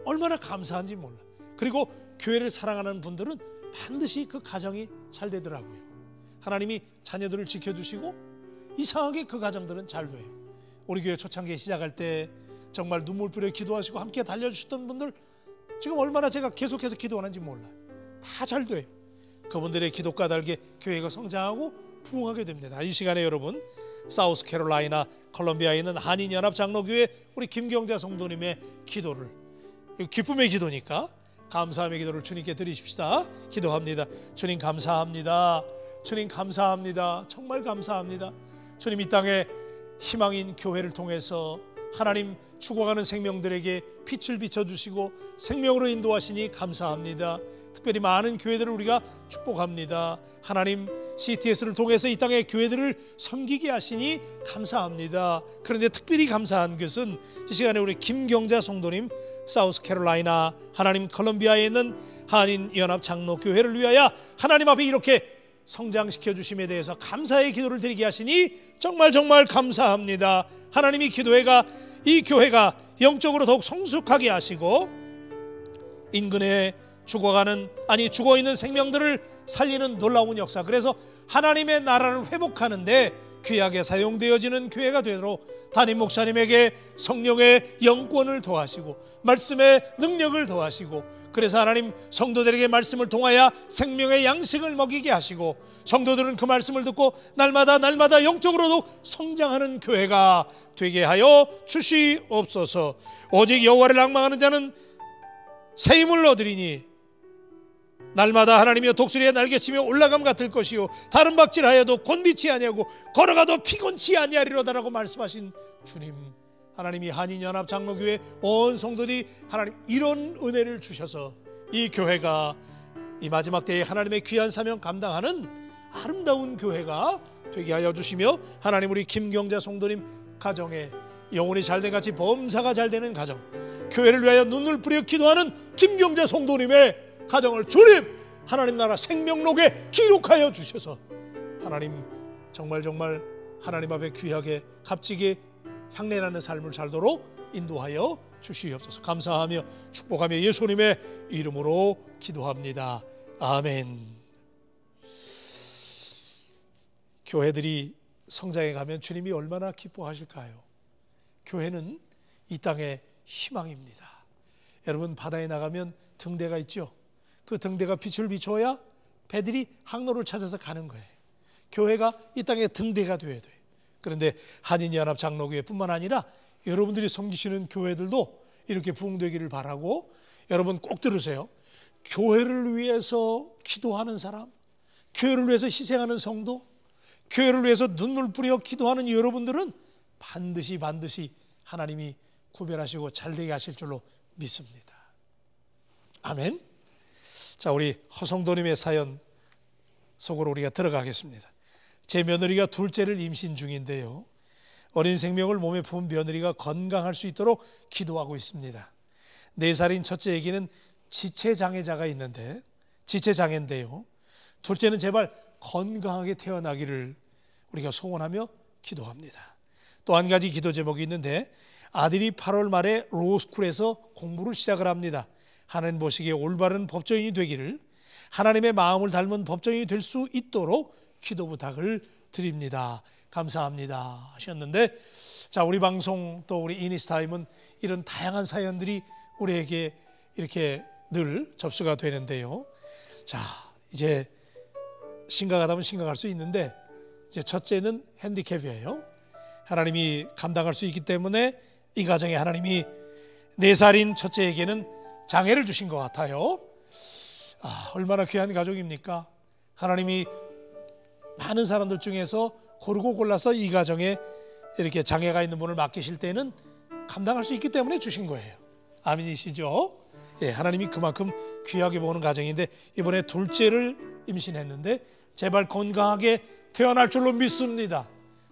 얼마나 감사한지 몰라. 그리고 교회를 사랑하는 분들은 반드시 그 가정이 잘 되더라고요. 하나님이 자녀들을 지켜주시고 이상하게 그 가정들은 잘 돼요. 우리 교회 초창기에 시작할 때 정말 눈물뿌려 기도하시고 함께 달려주셨던 분들 지금 얼마나 제가 계속해서 기도하는지 몰라요. 다 잘 돼요. 그분들의 기도 까닭에 교회가 성장하고 부흥하게 됩니다. 이 시간에 여러분, 사우스캐롤라이나 콜롬비아에 있는 한인연합 장로교회 우리 김경자 성도님의 기도를, 기쁨의 기도니까 감사함의 기도를 주님께 드리십시다. 기도합니다. 주님 감사합니다. 주님 감사합니다. 정말 감사합니다. 주님, 이 땅에 희망인 교회를 통해서 하나님 죽어가는 생명들에게 빛을 비춰주시고 생명으로 인도하시니 감사합니다. 특별히 많은 교회들을 우리가 축복합니다. 하나님, CTS를 통해서 이 땅의 교회들을 섬기게 하시니 감사합니다. 그런데 특별히 감사한 것은 이 시간에 우리 김경자 성도님 사우스캐롤라이나 하나님 콜롬비아에 있는 한인연합 장로교회를 위하여 하나님 앞에 이렇게 성장시켜 주심에 대해서 감사의 기도를 드리게 하시니 정말 정말 감사합니다. 하나님이 이 교회가 영적으로 더욱 성숙하게 하시고 인근에 죽어있는 생명들을 살리는 놀라운 역사, 그래서 하나님의 나라를 회복하는데 귀하게 사용되어지는 교회가 되도록 담임 목사님에게 성령의 영권을 더하시고 말씀의 능력을 더하시고, 그래서 하나님 성도들에게 말씀을 통하여 생명의 양식을 먹이게 하시고, 성도들은 그 말씀을 듣고 날마다 영적으로도 성장하는 교회가 되게 하여 주시옵소서. 오직 여호와를 앙망하는 자는 새 힘을 얻으리니 날마다 하나님이여 독수리의 날개치며 올라감 같을 것이요 다른 박질하여도 곤비치 아니하고 걸어가도 피곤치 아니하리로다라고 말씀하신 주님, 하나님이 한인연합 장로교회 온 성도들이 하나님 이런 은혜를 주셔서 이 교회가 이 마지막 때에 하나님의 귀한 사명 감당하는 아름다운 교회가 되게 하여 주시며, 하나님 우리 김경자 성도님 가정에 영혼이 잘된 같이 범사가 잘되는 가정, 교회를 위하여 눈을 뿌려 기도하는 김경자 성도님의 가정을 주님 하나님 나라 생명록에 기록하여 주셔서 하나님 정말 하나님 앞에 귀하게 값지게 향내나는 삶을 살도록 인도하여 주시옵소서. 감사하며 축복하며 예수님의 이름으로 기도합니다. 아멘. 교회들이 성장해 가면 주님이 얼마나 기뻐하실까요? 교회는 이 땅의 희망입니다. 여러분, 바다에 나가면 등대가 있죠. 그 등대가 빛을 비춰야 배들이 항로를 찾아서 가는 거예요. 교회가 이 땅의 등대가 되어야 돼요. 그런데 한인연합 장로교회뿐만 아니라 여러분들이 섬기시는 교회들도 이렇게 부흥되기를 바라고, 여러분 꼭 들으세요. 교회를 위해서 기도하는 사람, 교회를 위해서 희생하는 성도, 교회를 위해서 눈물 뿌려 기도하는 여러분들은 반드시 하나님이 구별하시고 잘되게 하실 줄로 믿습니다. 아멘. 자, 우리 허성도님의 사연 속으로 우리가 들어가겠습니다. 제 며느리가 둘째를 임신 중인데요, 어린 생명을 몸에 품은 며느리가 건강할 수 있도록 기도하고 있습니다. 4살인 첫째에게는 지체장애자가 있는데, 지체장애인데요, 둘째는 제발 건강하게 태어나기를 우리가 소원하며 기도합니다. 또 한 가지 기도 제목이 있는데, 아들이 8월 말에 로스쿨에서 공부를 시작을 합니다. 하나님 보시기에 올바른 법조인이 되기를, 하나님의 마음을 닮은 법조인이 될 수 있도록 기도 부탁을 드립니다. 감사합니다 하셨는데, 자, 우리 방송 또 우리 이니스타임은 이런 다양한 사연들이 우리에게 이렇게 늘 접수가 되는데요. 자, 이제 심각하다면 심각할 수 있는데, 이제 첫째는 핸디캡이에요. 하나님이 감당할 수 있기 때문에 이 가정에 하나님이 4살인 첫째에게는 장애를 주신 것 같아요. 얼마나 귀한 가족입니까? 하나님이 많은 사람들 중에서 고르고 골라서 이 가정에 이렇게 장애가 있는 분을 맡기실 때는 감당할 수 있기 때문에 주신 거예요. 아멘이시죠? 예, 하나님이 그만큼 귀하게 보는 가정인데, 이번에 둘째를 임신했는데 제발 건강하게 태어날 줄로 믿습니다.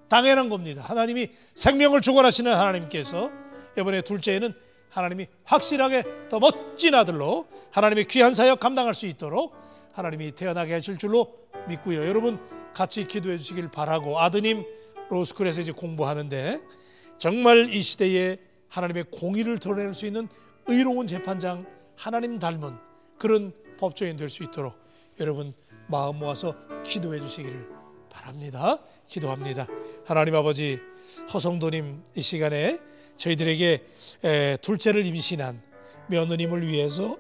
당연한 겁니다. 하나님이 생명을 주관하시는 하나님께서 이번에 둘째에는 하나님이 확실하게 더 멋진 아들로 하나님의 귀한 사역 감당할 수 있도록 하나님이 태어나게 하실 줄로 믿고요. 여러분 같이 기도해 주시길 바라고, 아드님 로스쿨에서 이제 공부하는데 정말 이 시대에 하나님의 공의를 드러낼 수 있는 의로운 재판장, 하나님 닮은 그런 법조인 될 수 있도록 여러분 마음 모아서 기도해 주시기를 바랍니다. 기도합니다. 하나님 아버지, 허성도님 이 시간에 저희들에게 둘째를 임신한 며느님을 위해서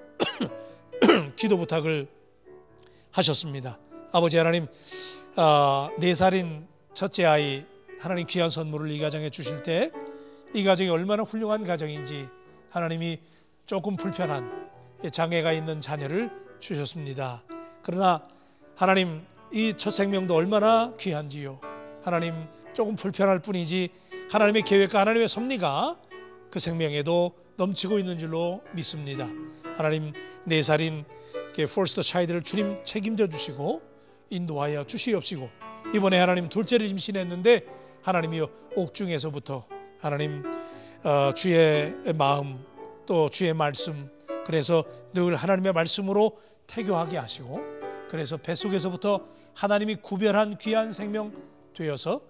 기도 부탁을 하셨습니다. 아버지 하나님, 4살인 첫째 아이 하나님 귀한 선물을 이 가정에 주실 때 이 가정이 얼마나 훌륭한 가정인지 하나님이 조금 불편한 장애가 있는 자녀를 주셨습니다. 그러나 하나님, 이 첫 생명도 얼마나 귀한지요. 하나님, 조금 불편할 뿐이지 하나님의 계획과 하나님의 섭리가 그 생명에도 넘치고 있는 줄로 믿습니다. 하나님, 4살인 퍼스트 차이드를 주님 책임져 주시고 인도하여 주시옵시고, 이번에 하나님 둘째를 임신했는데 하나님이여 옥중에서부터 하나님 주의 마음 또 주의 말씀, 그래서 늘 하나님의 말씀으로 태교하게 하시고, 그래서 뱃속에서부터 하나님이 구별한 귀한 생명 되어서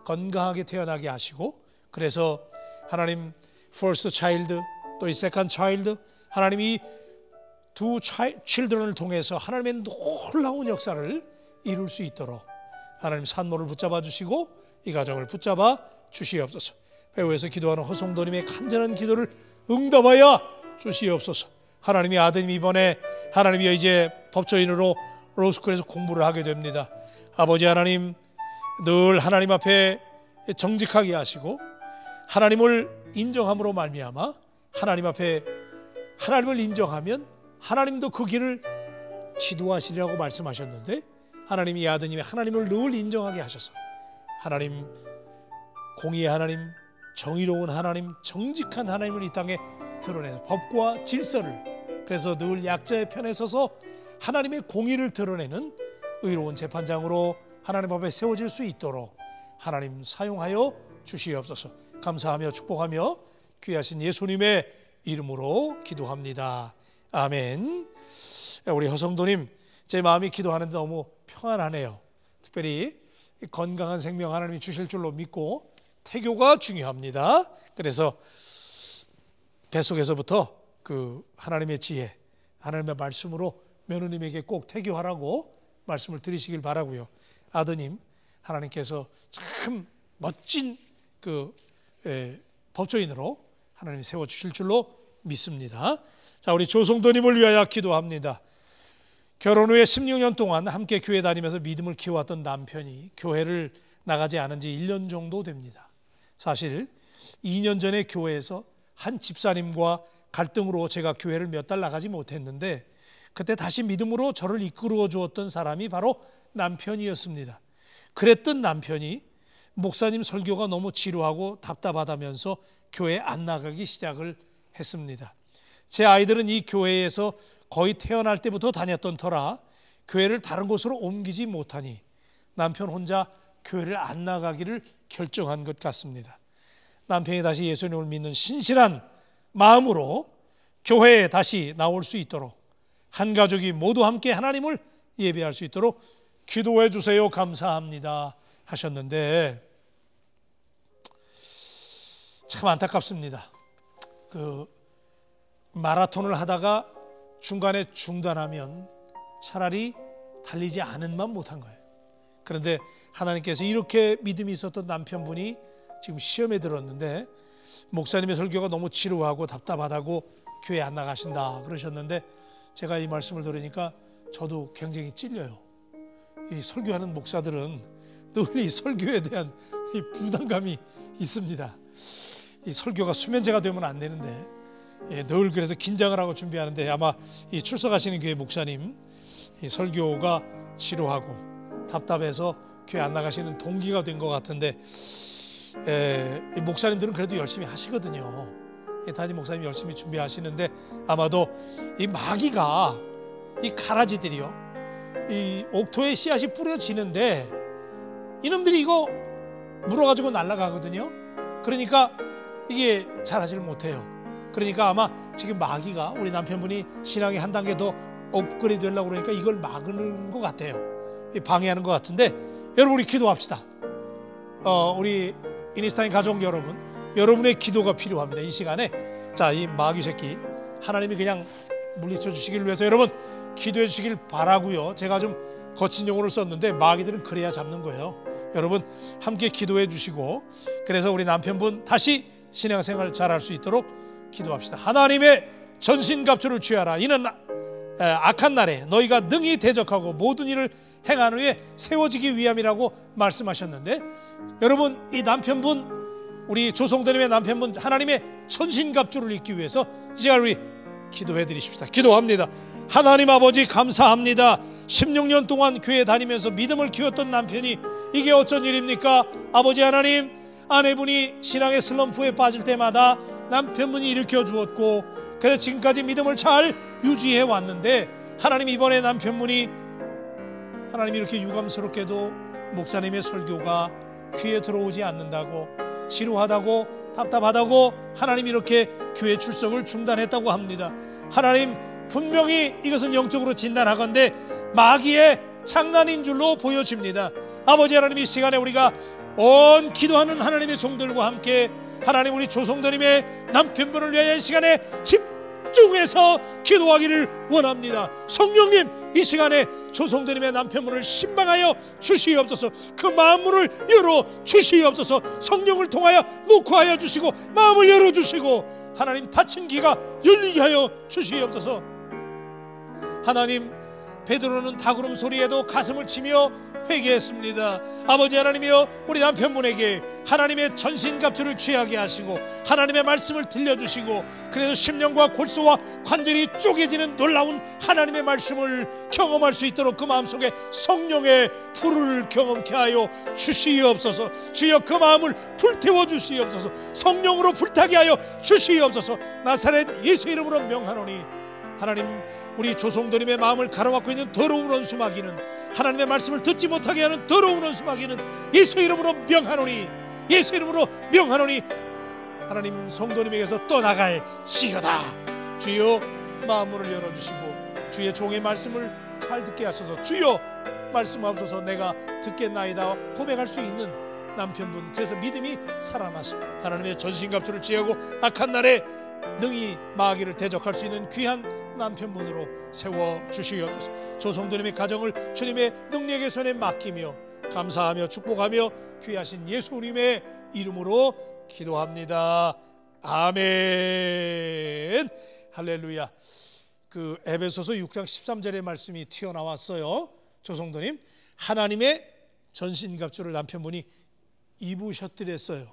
건강하게 태어나게 하시고, 그래서 하나님 first child 또 이 second child, 하나님이 두 children을 통해서 하나님의 놀라운 역사를 이룰 수 있도록 하나님 산모를 붙잡아 주시고 이 가정을 붙잡아 주시옵소서. 배후에서 기도하는 허송도님의 간절한 기도를 응답하여 주시옵소서. 하나님의 아드님 이번에 하나님이 이제 법조인으로 로스쿨에서 공부를 하게 됩니다. 아버지 하나님, 늘 하나님 앞에 정직하게 하시고 하나님을 인정함으로 말미암아 하나님 앞에 하나님을 인정하면 하나님도 그 길을 지도하시리라고 말씀하셨는데, 하나님이 아드님의 하나님을 늘 인정하게 하셔서 하나님, 공의의 하나님, 정의로운 하나님, 정직한 하나님을 이 땅에 드러내서 법과 질서를, 그래서 늘 약자의 편에 서서 하나님의 공의를 드러내는 의로운 재판장으로 하나님 앞에 세워질 수 있도록 하나님 사용하여 주시옵소서. 감사하며 축복하며 귀하신 예수님의 이름으로 기도합니다. 아멘. 우리 허성도님, 제 마음이 기도하는데 너무 평안하네요. 특별히 건강한 생명 하나님이 주실 줄로 믿고 태교가 중요합니다. 그래서 뱃속에서부터 그 하나님의 지혜, 하나님의 말씀으로 며느님에게 꼭 태교하라고 말씀을 드리시길 바라고요. 아드님, 하나님께서 참 멋진 그 법조인으로 하나님이 세워주실 줄로 믿습니다. 자, 우리 조성도님을 위하여 기도합니다. 결혼 후에 16년 동안 함께 교회 다니면서 믿음을 키워왔던 남편이 교회를 나가지 않은 지 1년 정도 됩니다. 사실 2년 전에 교회에서 한 집사님과 갈등으로 제가 교회를 몇 달 나가지 못했는데, 그때 다시 믿음으로 저를 이끌어 주었던 사람이 바로 남편이었습니다. 그랬던 남편이 목사님 설교가 너무 지루하고 답답하다면서 교회 안 나가기 시작을 했습니다. 제 아이들은 이 교회에서 거의 태어날 때부터 다녔던 터라 교회를 다른 곳으로 옮기지 못하니 남편 혼자 교회를 안 나가기를 결정한 것 같습니다. 남편이 다시 예수님을 믿는 신실한 마음으로 교회에 다시 나올 수 있도록, 한 가족이 모두 함께 하나님을 예배할 수 있도록 기도해 주세요. 감사합니다 하셨는데, 참 안타깝습니다. 그 마라톤을 하다가 중간에 중단하면 차라리 달리지 않은만 못한 거예요. 그런데 하나님께서 이렇게 믿음이 있었던 남편분이 지금 시험에 들었는데, 목사님의 설교가 너무 지루하고 답답하다고 교회 안 나가신다 그러셨는데, 제가 이 말씀을 들으니까 저도 굉장히 찔려요. 이 설교하는 목사들은 늘 이 설교에 대한 이 부담감이 있습니다. 이 설교가 수면제가 되면 안 되는데, 늘 그래서 긴장을 하고 준비하는데, 아마 이 출석하시는 교회 목사님 이 설교가 지루하고 답답해서 교회 안 나가시는 동기가 된 것 같은데, 이 목사님들은 그래도 열심히 하시거든요. 담임 목사님이 열심히 준비하시는데, 아마도 이 마귀가, 이 가라지들이요, 이 옥토에 씨앗이 뿌려지는데 이놈들이 이거 물어가지고 날아가거든요. 그러니까 이게 잘하지를 못해요. 그러니까 아마 지금 마귀가, 우리 남편분이 신앙이 한 단계 더 업그레이드 되려고 그러니까 이걸 막는 것 같아요. 방해하는 것 같은데, 여러분 우리 기도합시다. 우리 이니스타인 가족 여러분, 여러분의 기도가 필요합니다. 이 시간에 자, 이 마귀 새끼 하나님이 그냥 물리쳐 주시길 위해서 여러분 기도해 주시길 바라고요. 제가 좀 거친 용어를 썼는데 마귀들은 그래야 잡는 거예요. 여러분 함께 기도해 주시고, 그래서 우리 남편분 다시 신앙생활 잘할 수 있도록 기도합시다. 하나님의 전신갑주를 취하라. 이는 악한 날에 너희가 능히 대적하고 모든 일을 행한 후에 세워지기 위함이라고 말씀하셨는데, 여러분 이 남편분, 우리 조성도님의 남편분, 하나님의 전신갑주를 입기 위해서 이제 우리 기도해 드리십시다. 기도합니다. 하나님 아버지 감사합니다. 16년 동안 교회 다니면서 믿음을 키웠던 남편이 이게 어쩐 일입니까? 아버지 하나님, 아내분이 신앙의 슬럼프에 빠질 때마다 남편분이 일으켜 주었고, 그래서 지금까지 믿음을 잘 유지해 왔는데, 하나님 이번에 남편분이 하나님 이렇게 유감스럽게도 목사님의 설교가 귀에 들어오지 않는다고, 지루하다고, 답답하다고 하나님 이렇게 교회 출석을 중단했다고 합니다. 하나님 분명히 이것은 영적으로 진단하건대 마귀의 장난인 줄로 보여집니다. 아버지 하나님, 이 시간에 우리가 온 기도하는 하나님의 종들과 함께 하나님 우리 조성도님의 남편분을 위하여 이 시간에 집중해서 기도하기를 원합니다. 성령님, 이 시간에 조성도님의 남편분을 신방하여 주시옵소서. 그 마음문을 열어 주시옵소서. 성령을 통하여 녹화하여 주시고 마음을 열어주시고 하나님 닫힌 귀가 열리게 하여 주시옵소서. 하나님, 베드로는 닭울음 소리에도 가슴을 치며 회개했습니다. 아버지 하나님이여, 우리 남편분에게 하나님의 전신갑주를 취하게 하시고 하나님의 말씀을 들려주시고 그래서 심령과 골수와 관절이 쪼개지는 놀라운 하나님의 말씀을 경험할 수 있도록 그 마음속에 성령의 불을 경험케 하여 주시옵소서. 주여, 그 마음을 불태워 주시옵소서. 성령으로 불타게 하여 주시옵소서. 나사렛 예수 이름으로 명하노니 하나님, 우리 조성도님의 마음을 가로막고 있는 더러운 원수마귀는, 하나님의 말씀을 듣지 못하게 하는 더러운 원수마귀는 예수 이름으로 명하노니, 예수 이름으로 명하노니 하나님 성도님에게서 떠나갈 지어다. 주여, 마음문을 열어주시고 주의 종의 말씀을 잘 듣게 하소서. 주여, 말씀하옵소서. 내가 듣겠나이다 고백할 수 있는 남편분, 그래서 믿음이 살아나서 하나님의 전신갑주를 취하고 악한 날에 능히 마귀를 대적할 수 있는 귀한 남편분으로 세워주시옵소서. 조성도님의 가정을 주님의 능력의 손에 맡기며 감사하며 축복하며 귀하신 예수님의 이름으로 기도합니다. 아멘. 할렐루야. 그 에베소서 6장 13절의 말씀이 튀어나왔어요. 조성도님, 하나님의 전신갑주를 남편분이 입으셨더랬어요.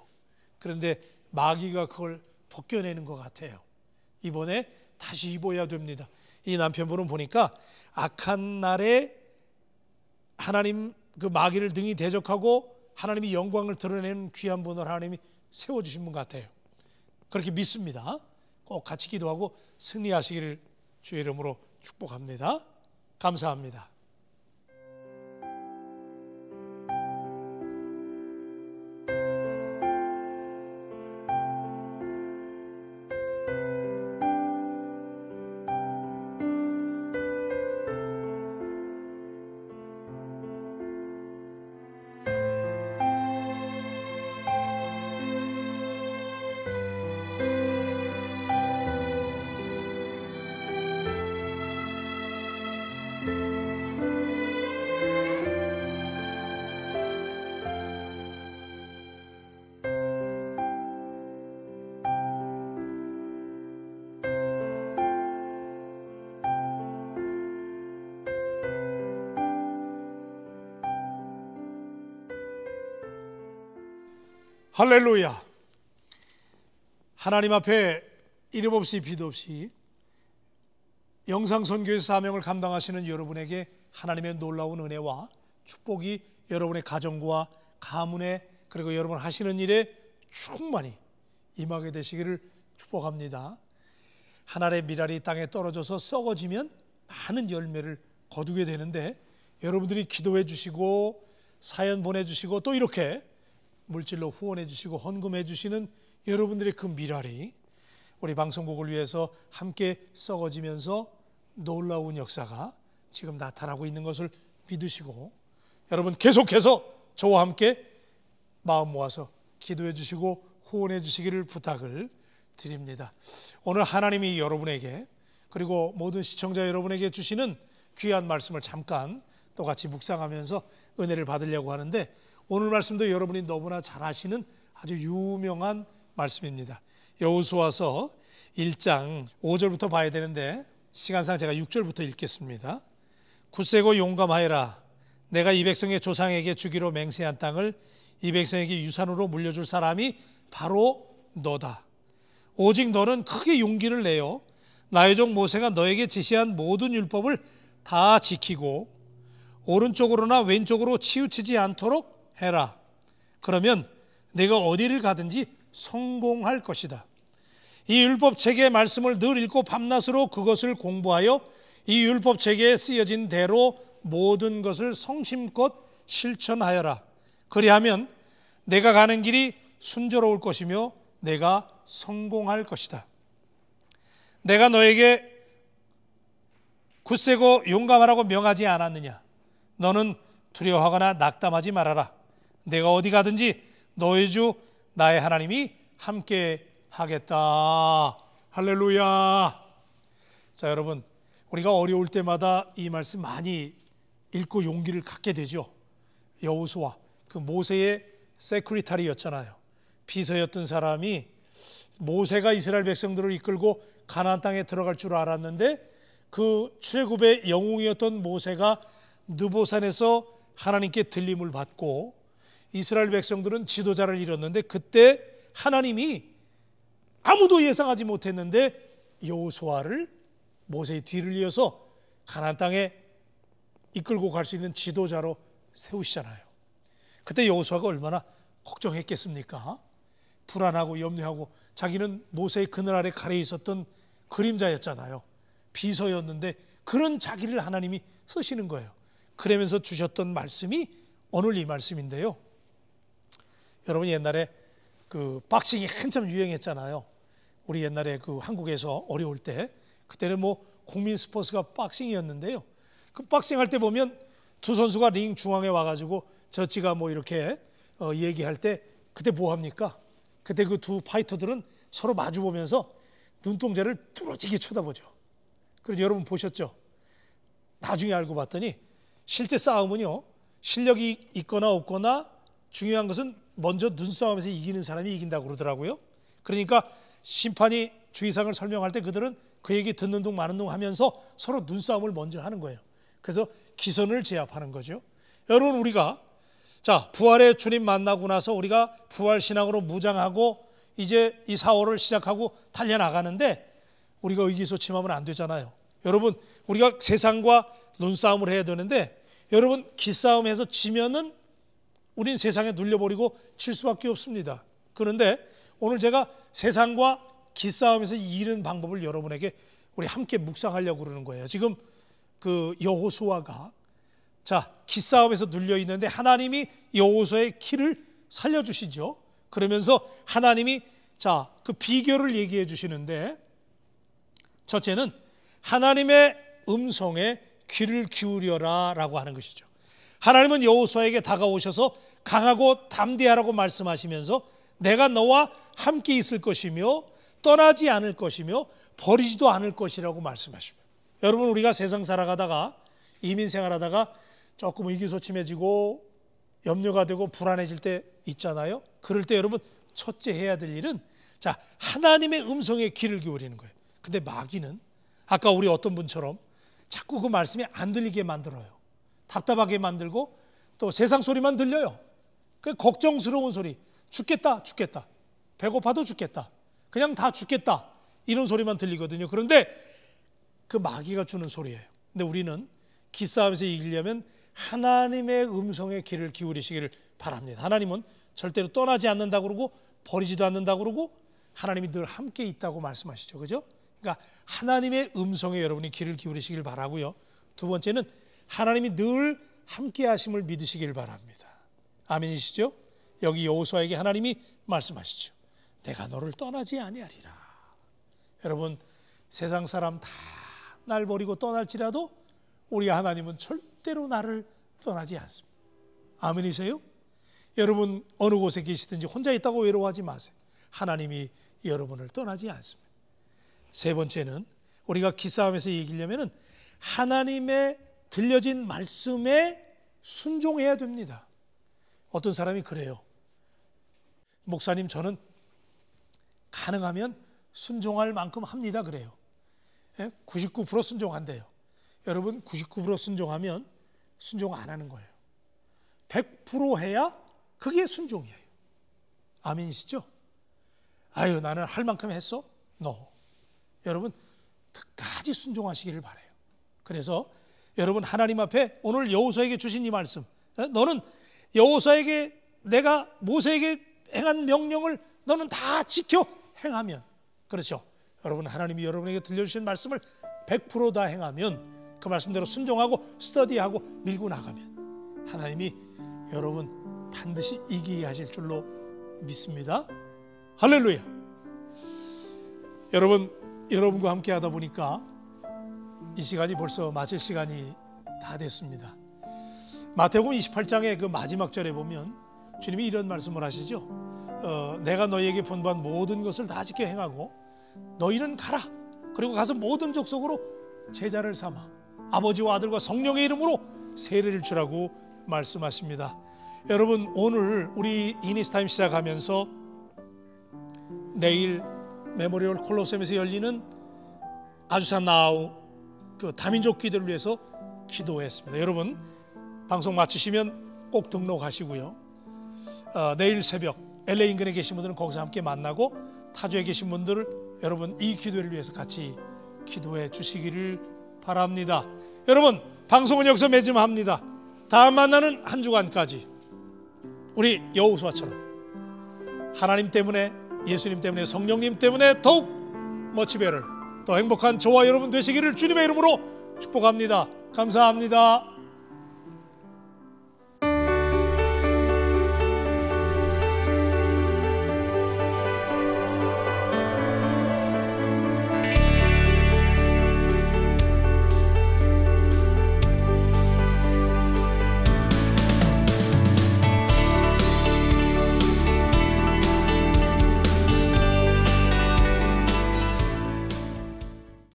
그런데 마귀가 그걸 벗겨내는 것 같아요. 이번에 다시 입어야 됩니다. 이 남편분은 보니까 악한 날에 하나님 그 마귀를 등이 대적하고 하나님이 영광을 드러내는 귀한 분을 하나님이 세워주신 분 같아요. 그렇게 믿습니다. 꼭 같이 기도하고 승리하시기를 주의 이름으로 축복합니다. 감사합니다. 할렐루야. 하나님 앞에 이름 없이 비도 없이 영상선교의 사명을 감당하시는 여러분에게 하나님의 놀라운 은혜와 축복이 여러분의 가정과 가문에 그리고 여러분 하시는 일에 충만히 임하게 되시기를 축복합니다. 하늘의 미랄이 땅에 떨어져서 썩어지면 많은 열매를 거두게 되는데 여러분들이 기도해 주시고 사연 보내주시고 또 이렇게 물질로 후원해 주시고 헌금해 주시는 여러분들의 그 미랄이 우리 방송국을 위해서 함께 썩어지면서 놀라운 역사가 지금 나타나고 있는 것을 믿으시고 여러분 계속해서 저와 함께 마음 모아서 기도해 주시고 후원해 주시기를 부탁을 드립니다. 오늘 하나님이 여러분에게 그리고 모든 시청자 여러분에게 주시는 귀한 말씀을 잠깐 또 같이 묵상하면서 은혜를 받으려고 하는데 오늘 말씀도 여러분이 너무나 잘 아시는 아주 유명한 말씀입니다. 여호수아서 1장 5절부터 봐야 되는데 시간상 제가 6절부터 읽겠습니다. 굳세고 용감하여라. 내가 이 백성의 조상에게 주기로 맹세한 땅을 이 백성에게 유산으로 물려줄 사람이 바로 너다. 오직 너는 크게 용기를 내어 나의 종 모세가 너에게 지시한 모든 율법을 다 지키고 오른쪽으로나 왼쪽으로 치우치지 않도록 해라. 그러면 내가 어디를 가든지 성공할 것이다. 이 율법책의 말씀을 늘 읽고 밤낮으로 그것을 공부하여 이 율법책에 쓰여진 대로 모든 것을 성심껏 실천하여라. 그리하면 내가 가는 길이 순조로울 것이며 내가 성공할 것이다. 내가 너에게 굳세고 용감하라고 명하지 않았느냐? 너는 두려워하거나 낙담하지 말아라. 내가 어디 가든지 너의 주 나의 하나님이 함께 하겠다. 할렐루야. 자, 여러분, 우리가 어려울 때마다 이 말씀 많이 읽고 용기를 갖게 되죠. 여호수아, 그 모세의 세크리타리였잖아요. 비서였던 사람이 모세가 이스라엘 백성들을 이끌고 가나안 땅에 들어갈 줄 알았는데 그 출애굽의 영웅이었던 모세가 느보산에서 하나님께 들림을 받고 이스라엘 백성들은 지도자를 잃었는데 그때 하나님이 아무도 예상하지 못했는데 여호수아를 모세의 뒤를 이어서 가나안 땅에 이끌고 갈 수 있는 지도자로 세우시잖아요. 그때 여호수아가 얼마나 걱정했겠습니까? 불안하고 염려하고 자기는 모세의 그늘 아래 가려 있었던 그림자였잖아요. 비서였는데 그런 자기를 하나님이 쓰시는 거예요. 그러면서 주셨던 말씀이 오늘 이 말씀인데요. 여러분 옛날에 그 박싱이 한참 유행했잖아요. 우리 옛날에 그 한국에서 어려울 때 그때는 뭐 국민 스포츠가 박싱이었는데요. 그 박싱 할 때 보면 두 선수가 링 중앙에 와가지고 저치가 뭐 이렇게 얘기할 때 그때 뭐 합니까? 그때 그 두 파이터들은 서로 마주 보면서 눈동자를 뚫어지게 쳐다보죠. 그래서 여러분 보셨죠? 나중에 알고 봤더니 실제 싸움은요, 실력이 있거나 없거나 중요한 것은 먼저 눈싸움에서 이기는 사람이 이긴다고 그러더라고요. 그러니까 심판이 주의사항을 설명할 때 그들은 그 얘기 듣는 둥 마는 둥 하면서 서로 눈싸움을 먼저 하는 거예요. 그래서 기선을 제압하는 거죠. 여러분 우리가 자 부활의 주님 만나고 나서 우리가 부활신앙으로 무장하고 이제 이 사월을 시작하고 달려나가는데 우리가 의기소침하면 안 되잖아요. 여러분 우리가 세상과 눈싸움을 해야 되는데 여러분 기싸움에서 지면은 우린 세상에 눌려버리고 질 수밖에 없습니다. 그런데 오늘 제가 세상과 기싸움에서 이기는 방법을 여러분에게 우리 함께 묵상하려고 그러는 거예요. 지금 그 여호수아가 자 기싸움에서 눌려 있는데 하나님이 여호수아의 키를 살려주시죠. 그러면서 하나님이 자 그 비결을 얘기해 주시는데 첫째는 하나님의 음성에 귀를 기울여라 라고 하는 것이죠. 하나님은 여호수아에게 다가오셔서 강하고 담대하라고 말씀하시면서 내가 너와 함께 있을 것이며 떠나지 않을 것이며 버리지도 않을 것이라고 말씀하십니다. 여러분 우리가 세상 살아가다가 이민 생활하다가 조금 의기소침해지고 염려가 되고 불안해질 때 있잖아요. 그럴 때 여러분 첫째 해야 될 일은 자 하나님의 음성에 귀를 기울이는 거예요. 근데 마귀는 아까 우리 어떤 분처럼 자꾸 그 말씀이 안 들리게 만들어요. 답답하게 만들고 또 세상 소리만 들려요. 그 걱정스러운 소리, 죽겠다 죽겠다, 배고파도 죽겠다, 그냥 다 죽겠다 이런 소리만 들리거든요. 그런데 그 마귀가 주는 소리예요. 근데 우리는 기싸움에서 이기려면 하나님의 음성에 귀를 기울이시기를 바랍니다. 하나님은 절대로 떠나지 않는다고 그러고 버리지도 않는다고 그러고 하나님이 늘 함께 있다고 말씀하시죠. 그죠? 그러니까 하나님의 음성에 여러분이 귀를 기울이시길 바라고요. 두 번째는 하나님이 늘 함께 하심을 믿으시길 바랍니다. 아멘이시죠? 여기 여호수아에게 하나님이 말씀하시죠. 내가 너를 떠나지 아니하리라. 여러분 세상 사람 다 날 버리고 떠날지라도 우리 하나님은 절대로 나를 떠나지 않습니다. 아멘이세요? 여러분 어느 곳에 계시든지 혼자 있다고 외로워하지 마세요. 하나님이 여러분을 떠나지 않습니다. 세 번째는 우리가 기싸움에서 이기려면 하나님의 들려진 말씀에 순종해야 됩니다. 어떤 사람이 그래요. 목사님 저는 가능하면 순종할 만큼 합니다 그래요. 99% 순종한대요. 여러분 99% 순종하면 순종 안 하는 거예요. 100% 해야 그게 순종이에요. 아멘이시죠? 아유 나는 할 만큼 했어? No. 여러분 끝까지 순종하시기를 바라요. 그래서 여러분 하나님 앞에 오늘 여호수아에게 주신 이 말씀, 너는 여호수아에게 내가 모세에게 행한 명령을 너는 다 지켜 행하면, 그렇죠? 여러분 하나님이 여러분에게 들려주신 말씀을 100% 다 행하면, 그 말씀대로 순종하고 스터디하고 밀고 나가면 하나님이 여러분 반드시 이기게 하실 줄로 믿습니다. 할렐루야. 여러분과 함께 하다 보니까 이 시간이 벌써 마칠 시간이 다 됐습니다. 마태복음 28장의 그 마지막 절에 보면 주님이 이런 말씀을 하시죠. 내가 너희에게 분부한 모든 것을 다 지켜 행하고 너희는 가라. 그리고 가서 모든 족속으로 제자를 삼아 아버지와 아들과 성령의 이름으로 세례를 주라고 말씀하십니다. 여러분, 오늘 우리 이니스타임 시작하면서 내일 메모리얼 콜로세움에서 열리는 아주사 나우 그 다민족 기도를 위해서 기도했습니다. 여러분, 방송 마치시면 꼭 등록하시고요. 내일 새벽 LA 인근에 계신 분들은 거기서 함께 만나고, 타주에 계신 분들 여러분 이 기도를 위해서 같이 기도해 주시기를 바랍니다. 여러분, 방송은 여기서 매짐합니다. 다음 만나는 한 주간까지 우리 여호수아처럼 하나님 때문에, 예수님 때문에, 성령님 때문에 더욱 머치베를 더 행복한 저와 여러분 되시기를 주님의 이름으로 축복합니다. 감사합니다.